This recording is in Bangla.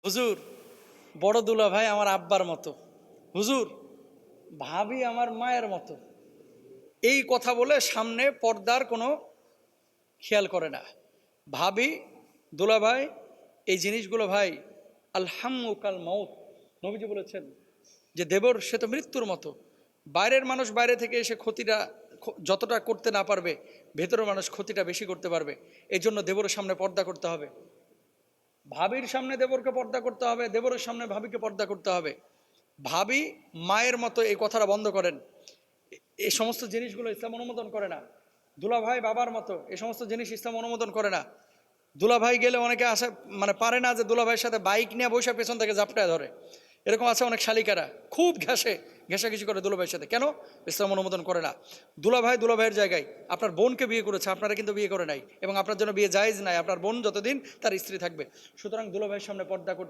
হুজুর, বড় দুলা ভাই আমার আব্বার মতো। হুজুর, ভাবি আমার মায়ের মতো। এই কথা বলে সামনে পর্দার কোনো খেয়াল করে না। ভাবি, দুলা ভাই, এই জিনিসগুলো ভাই আলহাম্মু কাল মাউত। নবীজি বলেছেন যে দেবর সে তো মৃত্যুর মতো। বাইরের মানুষ বাইরে থেকে এসে ক্ষতিটা যতটা করতে না পারবে, ভেতরের মানুষ ক্ষতিটা বেশি করতে পারবে। এই জন্য দেবরের সামনে পর্দা করতে হবে, ভাবির সামনে দেবরকে পর্দা করতে হবে, দেবরের সামনে ভাবিকে পর্দা করতে হবে। ভাবি মায়ের মতো, এই কথাটা বন্ধ করেন। এই সমস্ত জিনিসগুলো ইসলাম অনুমোদন করে না। দুলাভাই বাবার মতো, এই সমস্ত জিনিস ইসলাম অনুমোদন করে না। দুলাভাই গেলে অনেকে আসে, মানে পারে না যে দুলাভাইয়ের সাথে বাইক নিয়ে বসে পেছন থেকে ঝাপটায় ধরে। এরকম আছে অনেক শালিকারা, খুব ঘেঁষাঘেঁষি করে দুলাভাইয়ের সাথে। কেন? ইসলাম অনুমোদন করে না। দুলাভাই দুলাভাইয়ের জায়গায় আপনার বোনকে বিয়ে করেছে, আপনারা কিন্তু বিয়ে করে নাই, এবং আপনার জন্য বিয়ে জায়েজ নাই। আপনার বোন যতদিন তার স্ত্রী থাকবে। সুতরাং দুলাভাইয়ের সামনে পর্দা করতে